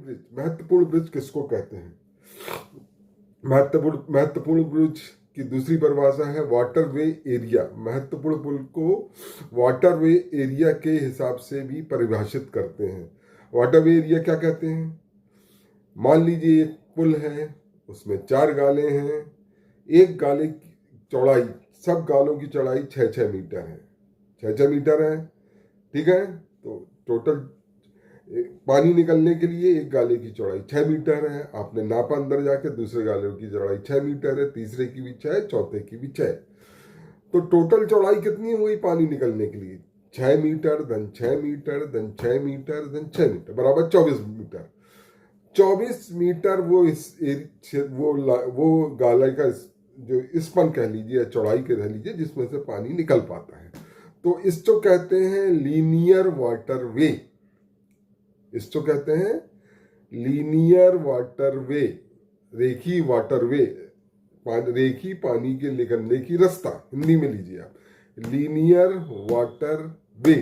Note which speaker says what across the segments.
Speaker 1: Bridge, महत्वपूर्ण bridge किसको कहते हैं? महत्वपूर्ण ब्रिज की दूसरी परिभाषा है वाटरवे एरिया। महत्वपूर्ण पुल को वाटरवे एरिया के हिसाब से भी परिभाषित करते हैं। वाटरवे एरिया क्या कहते हैं? मान लीजिए एक पुल है, उसमें 4 गाले हैं, एक गाले की चौड़ाई, सब गालों की चौड़ाई 6-6 मीटर है, 6-6 मीटर है, ठीक है। तो टोटल पानी निकलने के लिए एक गाले की चौड़ाई 6 मीटर है। आपने नापा अंदर जाके, दूसरे गाले की चौड़ाई 6 मीटर है, तीसरे की भी 6, चौथे की भी 6। तो टोटल चौड़ाई कितनी हुई पानी निकलने के लिए? 6 मीटर, धन 6 मीटर, धन 6 मीटर, धन 6 मीटर, बराबर 24 मीटर। 24 मीटर वो गाले का जो स्पन कह लीजिए, चौड़ाई कह लीजिए, जिसमें से पानी निकल पाता है। तो इसको कहते हैं लीनियर वाटरवे। इसको कहते हैं लीनियर वाटरवे, रेखी वाटरवे, रेखी पानी के निकलने की रास्ता, हिंदी में लीजिए आप, लीनियर वाटरवे,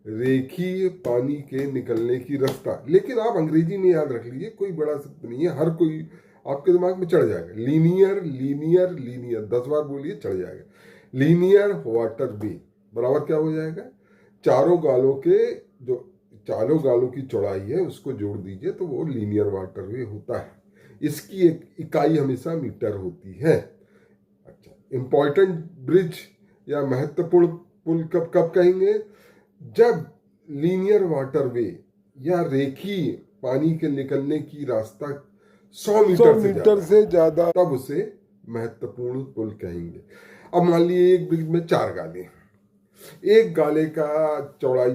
Speaker 1: रेखी पानी के निकलने की रास्ता। लेकिन आप अंग्रेजी में याद रख लीजिए, कोई बड़ा शब्द नहीं है, हर कोई आपके दिमाग में चढ़ जाएगा। लीनियर लीनियर लीनियर 10 बार बोलिए, चढ़ जाएगा। लीनियर वाटरवे बराबर क्या हो जाएगा? चारों गालों की चौड़ाई है उसको जोड़ दीजिए तो वो लीनियर वाटरवे होता है। इसकी एक इकाई हमेशा मीटर होती है। अच्छा, इंपॉर्टेंट ब्रिज या महत्वपूर्ण पुल कब कहेंगे? जब लीनियर वाटरवे या रेखी पानी के निकलने की रास्ता 100 मीटर से ज्यादा, तब उसे महत्वपूर्ण पुल कहेंगे। अब मान लीजिए एक ब्रिज में 4 गाले हैं, एक गाले का चौड़ाई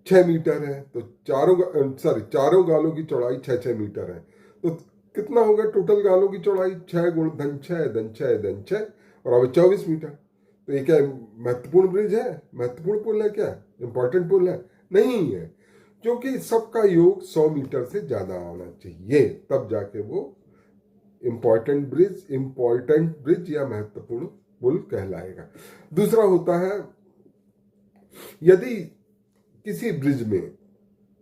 Speaker 1: 6 मीटर है, तो चारों गालों की चौड़ाई 6-6 मीटर है। तो कितना होगा टोटल गालों की चौड़ाई? 6 गुण धन 6 धन 6 धन 6 और अब 24 मीटर। तो ये क्या महत्वपूर्ण ब्रिज है? महत्वपूर्ण पुल है क्या? इंपॉर्टेंट पुल है? नहीं है, क्योंकि सबका योग 100 मीटर से ज्यादा आना चाहिए, तब जाके वो इंपॉर्टेंट ब्रिज या महत्वपूर्ण पुल कहलाएगा। दूसरा होता है, यदि किसी ब्रिज में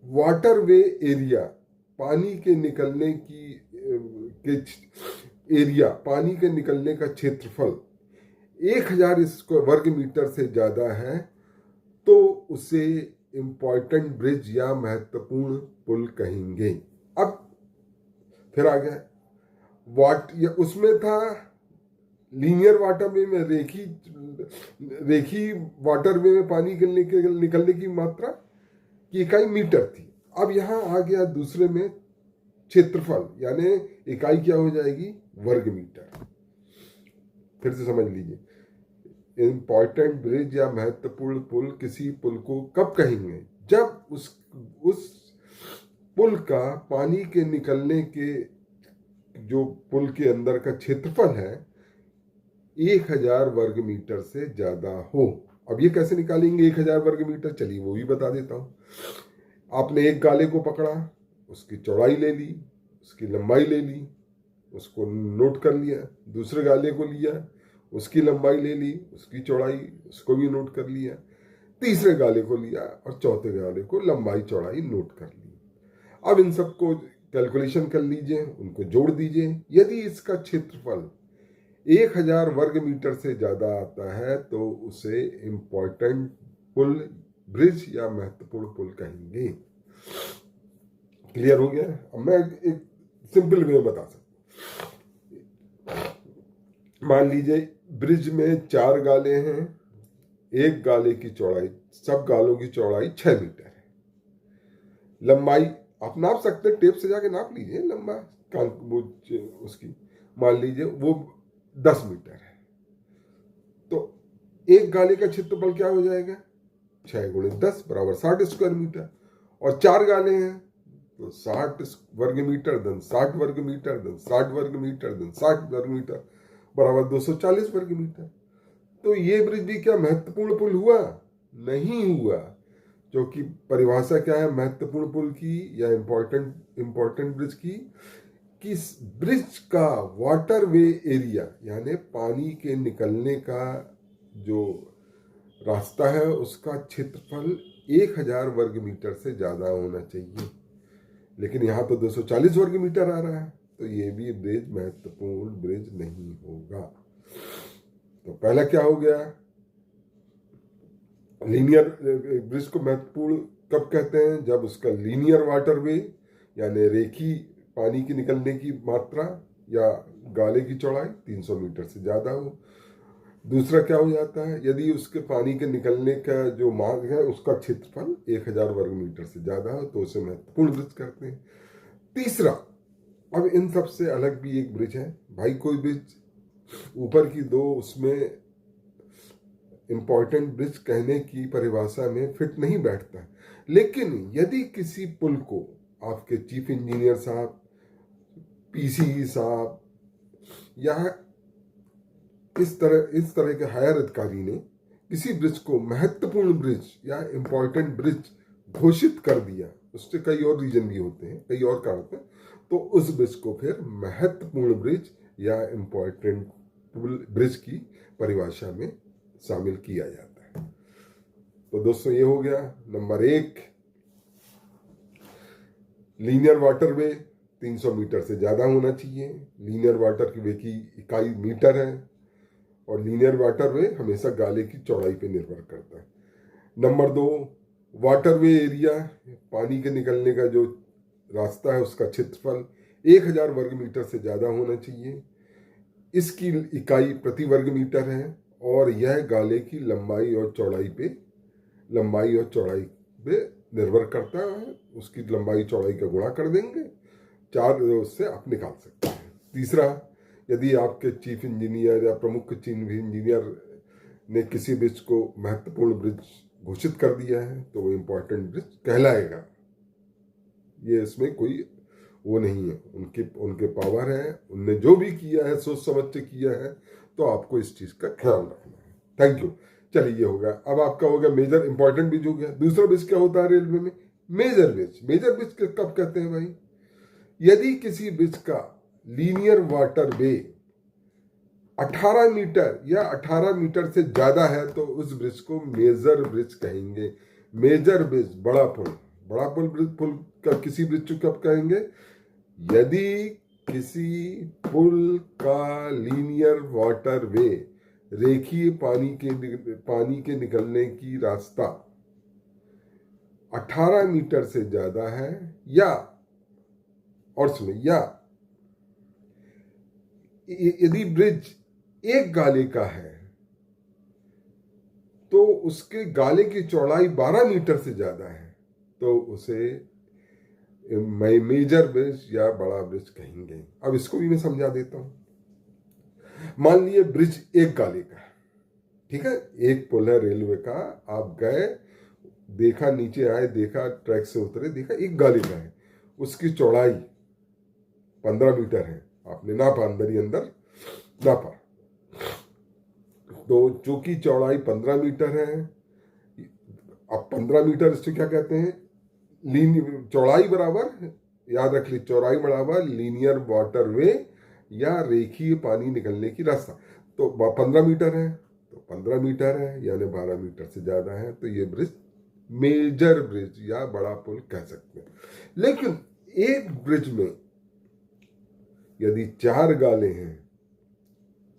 Speaker 1: वाटरवे एरिया, पानी के निकलने पानी के निकलने का क्षेत्रफल 1000 वर्ग मीटर से ज्यादा है, तो उसे इंपॉर्टेंट ब्रिज या महत्वपूर्ण पुल कहेंगे। अब फिर आ गया उसमें था लीनियर वाटरवे में, रेखी वाटरवे में पानी निकलने की मात्रा की इकाई मीटर थी। अब यहां आ गया दूसरे में क्षेत्रफल, यानी इकाई क्या हो जाएगी? वर्ग मीटर। फिर से समझ लीजिए, इंपॉर्टेंट ब्रिज या महत्वपूर्ण पुल किसी पुल को कब कहेंगे? जब उस पुल का पानी के निकलने के, जो पुल के अंदर का क्षेत्रफल है, 1000 वर्ग मीटर से ज्यादा हो। अब ये कैसे निकालेंगे 1000 वर्ग मीटर? चलिए वो भी बता देता हूं। आपने एक गाले को पकड़ा, उसकी चौड़ाई ले ली, उसकी लंबाई ले ली, उसको नोट कर लिया। दूसरे गाले को लिया, उसकी लंबाई ले ली, उसकी चौड़ाई, उसको भी नोट कर लिया। तीसरे गाले को लिया और चौथे गाले को लंबाई चौड़ाई नोट कर ली। अब इन सबको कैलकुलेशन कर लीजिए, उनको जोड़ दीजिए। यदि इसका क्षेत्रफल 1000 वर्ग मीटर से ज्यादा आता है तो उसे इंपॉर्टेंट पुल, ब्रिज या महत्वपूर्ण पुल कहेंगे। क्लियर हो गया? अब मैं एक सिंपल वे में बता सकता हूं। मान लीजिए ब्रिज में 4 गाले हैं, एक गाले की चौड़ाई, सब गालों की चौड़ाई 6 मीटर है। लंबाई आप नाप सकते हैं, टेप से जाके नाप लीजिए लंबा उसकी, मान लीजिए वो 10 मीटर है। तो एक गाले का क्षेत्रफल क्या हो जाएगा? 6 गुणे 10 बराबर 60 स्क्वायर मीटर। और 4 गाले हैं तो 60 वर्ग मीटर धन 60 वर्ग मीटर धन 60 वर्ग मीटर धन 60 वर्ग मीटर बराबर 240 वर्ग मीटर। तो ये ब्रिज भी क्या महत्वपूर्ण पुल हुआ? नहीं हुआ, क्योंकि परिभाषा क्या है महत्वपूर्ण पुल की या इंपॉर्टेंट ब्रिज की? कि ब्रिज का वाटरवे एरिया, यानी पानी के निकलने का जो रास्ता है, उसका क्षेत्रफल 1000 वर्ग मीटर से ज्यादा होना चाहिए। लेकिन यहाँ तो 240 वर्ग मीटर आ रहा है, तो ये भी ब्रिज महत्वपूर्ण ब्रिज नहीं होगा। तो पहला क्या हो गया, लीनियर ब्रिज को महत्वपूर्ण कब कहते हैं, जब उसका लीनियर वाटरवे यानी रेखी पानी की निकलने की मात्रा या गाले की चौड़ाई 300 मीटर से ज्यादा हो। दूसरा क्या हो जाता है, यदि उसके पानी के निकलने का जो मार्ग है उसका क्षेत्रफल 1000 वर्ग मीटर से ज्यादा हो, तो उसे महत्वपूर्ण ब्रिज कहते हैं। तीसरा, अब इन सब से अलग भी एक ब्रिज है भाई, कोई ब्रिज ऊपर की दो उसमें इंपॉर्टेंट ब्रिज कहने की परिभाषा में फिट नहीं बैठता, लेकिन यदि किसी पुल को आपके चीफ इंजीनियर साहब, पीसी साहब या इस तरह के हायर अधिकारी ने किसी ब्रिज को महत्वपूर्ण ब्रिज या इंपॉर्टेंट ब्रिज घोषित कर दिया, उससे कई और रीजन भी होते हैं, कई और कारण होते हैं, तो उस ब्रिज को फिर महत्वपूर्ण ब्रिज या इंपॉर्टेंट ब्रिज की परिभाषा में शामिल किया जाता है। तो दोस्तों ये हो गया नंबर 1, लीनियर वाटरवे 300 मीटर से ज्यादा होना चाहिए। लीनियर वाटर वे की इकाई मीटर है और लीनियर वाटरवे हमेशा गाले की चौड़ाई पर निर्भर करता है। नंबर 2, वाटरवे एरिया, पानी के निकलने का जो रास्ता है उसका क्षेत्रफल 1000 वर्ग मीटर से ज्यादा होना चाहिए। इसकी इकाई प्रति वर्ग मीटर है और यह गाले की लंबाई और चौड़ाई पे निर्भर करता है। उसकी लंबाई चौड़ाई का गुणा कर देंगे, 4 उससे आप निकाल सकते हैं। तीसरा, यदि आपके चीफ इंजीनियर या प्रमुख चीफ इंजीनियर ने किसी ब्रिज को महत्वपूर्ण ब्रिज घोषित कर दिया है तो वो इंपॉर्टेंट ब्रिज कहलाएगा। ये इसमें कोई वो नहीं है, उनके पावर है, उनने जो भी किया है सोच समझ के किया है, तो आपको इस चीज का ख्याल रखना है। Thank you. चलिए ये हो गया। अब आपका हो गया मेजर इंपॉर्टेंट ब्रिज हो गया। दूसरा ब्रिज क्या होता है रेलवे में, मेजर ब्रिज। मेजर ब्रिज कब कहते हैं भाई, यदि किसी ब्रिज का लीनियर वाटर वे 18 मीटर या 18 मीटर से ज्यादा है तो उस ब्रिज को मेजर ब्रिज कहेंगे। मेजर ब्रिज, बड़ा पुल का किसी ब्रिज को कब कहेंगे, यदि किसी पुल का लीनियर वाटर वे रेखीय पानी के निकलने की रास्ता 18 मीटर से ज्यादा है या, और सुनिए, या यदि ब्रिज एक गाले का है तो उसके गाले की चौड़ाई 12 मीटर से ज्यादा है तो उसे मेजर ब्रिज या बड़ा ब्रिज कहेंगे। अब इसको भी मैं समझा देता हूं। मान लिए ब्रिज एक गाले का है, ठीक है, एक पुल है रेलवे का, आप गए, देखा, नीचे आए, देखा, ट्रैक से उतरे, देखा एक गाले का है, उसकी चौड़ाई 15 मीटर है, आपने नापा, अंदर ही अंदर नापा, तो चूंकि चौड़ाई 15 मीटर है, अब 15 मीटर इससे क्या कहते हैं, चौड़ाई बराबर, याद रख ली, चौड़ाई बराबर लीनियर वाटर वे या रेखीय पानी निकलने की रास्ता, तो 15 मीटर है, तो 15 मीटर है यानी 12 मीटर से ज्यादा है, तो ये ब्रिज मेजर ब्रिज या बड़ा पुल कह सकते हैं। लेकिन एक ब्रिज में यदि 4 गाले हैं,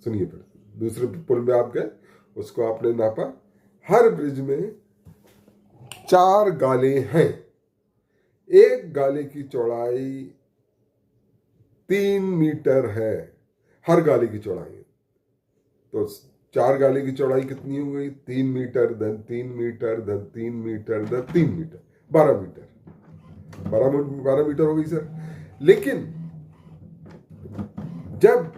Speaker 1: सुनिए, फिर दूसरे पुल में आप गए, उसको आपने नापा, हर ब्रिज में 4 गाले हैं, एक गाले की चौड़ाई 3 मीटर है, हर गाले की चौड़ाई, तो 4 गाले की चौड़ाई कितनी हो गई, 3 मीटर धन 3 मीटर धन 3 मीटर धन 3 मीटर, 12 मीटर, 12 मीटर हो गई सर। लेकिन जब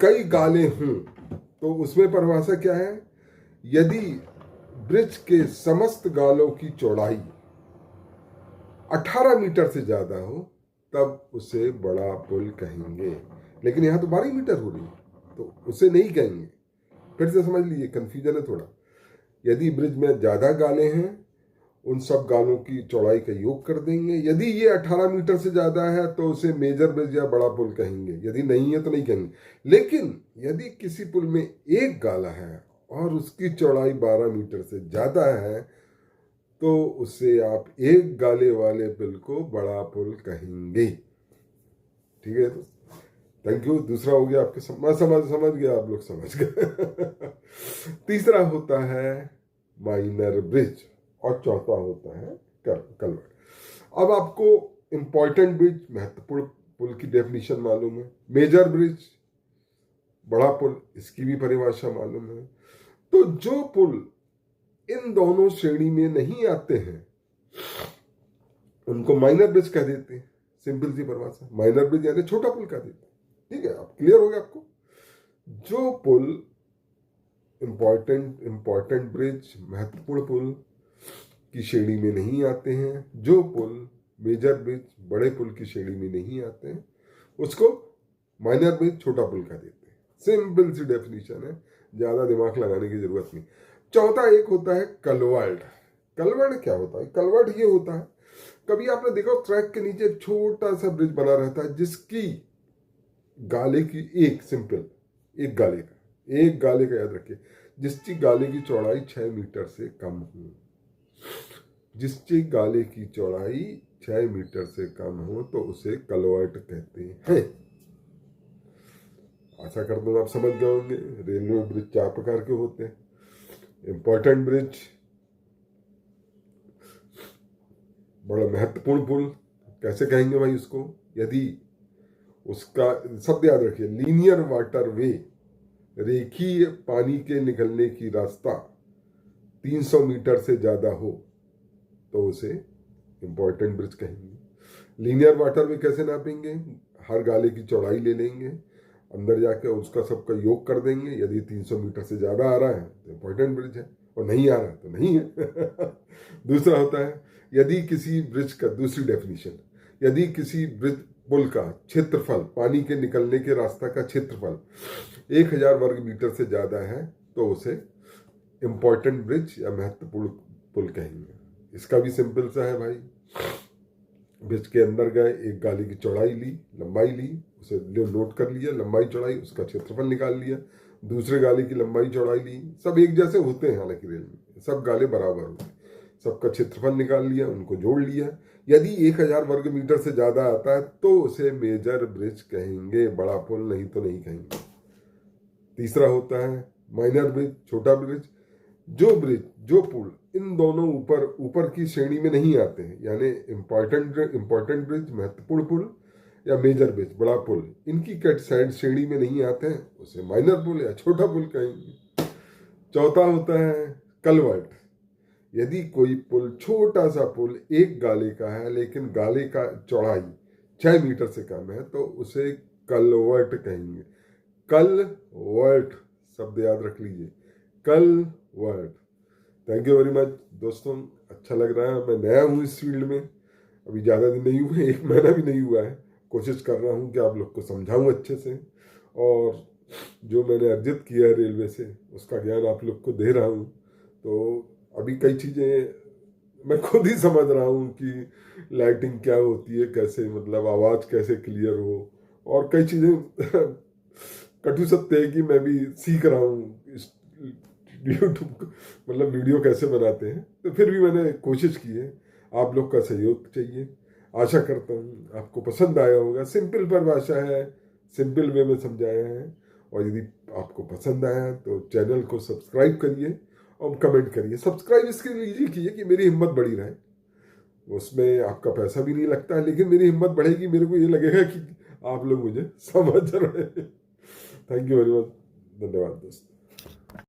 Speaker 1: कई गाले हों तो उसमें परिभाषा क्या है, यदि ब्रिज के समस्त गालों की चौड़ाई 18 मीटर से ज्यादा हो तब उसे बड़ा पुल कहेंगे। लेकिन यहां तो 12 मीटर हो रही है तो उसे नहीं कहेंगे। फिर से समझ लीजिए, कंफ्यूजन है थोड़ा। यदि ब्रिज में ज्यादा गाले हैं, उन सब गालों की चौड़ाई का योग कर देंगे, यदि ये 18 मीटर से ज्यादा है तो उसे मेजर ब्रिज या बड़ा पुल कहेंगे, यदि नहीं है तो नहीं कहेंगे। लेकिन यदि किसी पुल में एक गाला है और उसकी चौड़ाई 12 मीटर से ज्यादा है तो उससे आप एक गाले वाले पुल को बड़ा पुल कहेंगे। ठीक है, तो थैंक यू। दूसरा हो गया आपके समझ गया, आप लोग समझ गए। तीसरा होता है माइनर ब्रिज और चौथा होता है कलवर्ट। अब आपको इंपॉर्टेंट ब्रिज, महत्वपूर्ण पुल की डेफिनेशन मालूम है, मेजर ब्रिज बड़ा पुल, इसकी भी परिभाषा मालूम है। तो जो पुल इन दोनों श्रेणी में नहीं आते हैं उनको माइनर ब्रिज कह देते हैं। सिंपल सी परिभाषा, माइनर ब्रिज यानी छोटा पुल कह देते हैं। ठीक है, अब क्लियर हो गया आपको। जो पुल इंपॉर्टेंट ब्रिज, महत्वपूर्ण पुल की श्रेणी में नहीं आते हैं, जो पुल मेजर ब्रिज, बड़े पुल की श्रेणी में नहीं आते हैं, उसको माइनर ब्रिज, छोटा पुल कह देते हैं। सिंपल सी डेफिनेशन है, ज्यादा दिमाग लगाने की जरूरत नहीं। चौथा एक होता है कलवर्ट। कलवर्ट क्या होता है? कलवर्ट ये होता है, कभी आपने देखा ट्रैक के नीचे एक छोटा सा ब्रिज बना रहता है जिसकी गाले की एक गाले का याद रखिए, जिसकी गाले की चौड़ाई 6 मीटर से कम हो, जिसकी गाले की चौड़ाई 6 मीटर से कम हो तो उसे कलवर्ट कहते हैं। आशा करता हूं आप समझ गए होंगे। रेलवे ब्रिज 4 प्रकार के होते हैं। इंपॉर्टेंट ब्रिज, बड़ा महत्वपूर्ण पुल कैसे कहेंगे भाई उसको? यदि उसका शब्द याद रखिए, लीनियर वाटर वे, रेखीय पानी के निकलने की रास्ता 300 मीटर से ज्यादा हो तो उसे इंपॉर्टेंट ब्रिज कहेंगे। लीनियर वाटर वे कैसे नापेंगे? हर गाले की चौड़ाई ले लेंगे, अंदर जाके उसका सबका योग कर देंगे। यदि 300 मीटर से ज्यादा आ रहा है तो इंपॉर्टेंट ब्रिज है, और नहीं आ रहा तो नहीं है। दूसरा होता है, यदि किसी ब्रिज का, दूसरी डेफिनेशन, यदि किसी ब्रिज पुल का क्षेत्रफल, पानी के निकलने के रास्ता का क्षेत्रफल 1000 वर्ग मीटर से ज्यादा है तो उसे इंपॉर्टेंट ब्रिज या महत्वपूर्ण पुल कहेंगे। इसका भी सिंपल सा है भाई, ब्रिज के अंदर गए, एक गाली की चौड़ाई ली, लंबाई ली, उसे नोट कर लिया, लंबाई चौड़ाई, उसका क्षेत्रफल निकाल लिया, दूसरे गाली की लंबाई चौड़ाई ली, सब एक जैसे होते हैं, हालांकि रेल में सब गाले बराबर होते हैं, सबका क्षेत्रफल निकाल लिया, उनको जोड़ लिया। यदि 1000 वर्ग मीटर से ज्यादा आता है तो उसे मेजर ब्रिज कहेंगे, बड़ा पुल नहीं तो नहीं कहेंगे। तीसरा होता है माइनर ब्रिज, छोटा ब्रिज। जो पुल इन दोनों ऊपर की श्रेणी में नहीं आते हैं, यानी इंपॉर्टेंट ब्रिज, महत्वपूर्ण पुल, या मेजर ब्रिज, बड़ा पुल, इनकी साइड श्रेणी में नहीं आते हैं, उसे माइनर पुल या छोटा पुल कहेंगे। चौथा होता है कलवर्ट। यदि कोई पुल, छोटा सा पुल, एक गाले का है लेकिन गाले का चौड़ाई 6 मीटर से कम है तो उसे कलवर्ट कहेंगे। कलवर्ट शब्द याद रख लीजिए, culvert. Thank you very much दोस्तों, अच्छा लग रहा है। मैं नया हूँ इस फील्ड में, अभी ज़्यादा दिन नहीं हुए, 1 महीना भी नहीं हुआ है। कोशिश कर रहा हूँ कि आप लोग को समझाऊँ अच्छे से, और जो मैंने अर्जित किया है रेलवे से उसका ज्ञान आप लोग को दे रहा हूँ। तो अभी कई चीज़ें मैं खुद ही समझ रहा हूँ कि लाइटिंग क्या होती है, कैसे मतलब आवाज़ कैसे क्लियर हो, और कई चीज़ें कटु सत्य है कि मैं भी सीख रहा हूँ यूट्यूब मतलब वीडियो कैसे बनाते हैं। तो फिर भी मैंने कोशिश की है, आप लोग का सहयोग चाहिए। आशा करता हूँ आपको पसंद आया होगा। सिंपल परिभाषा है, सिंपल वे में समझाया है, और यदि आपको पसंद आया तो चैनल को सब्सक्राइब करिए और कमेंट करिए। सब्सक्राइब इसके लिए कीजिए कि मेरी हिम्मत बढ़ी रहे, उसमें आपका पैसा भी नहीं लगता है, लेकिन मेरी हिम्मत बढ़ेगी, मेरे को ये लगेगा कि आप लोग मुझे समझ रहे हैं। थैंक यू वेरी मच, धन्यवाद दोस्तों।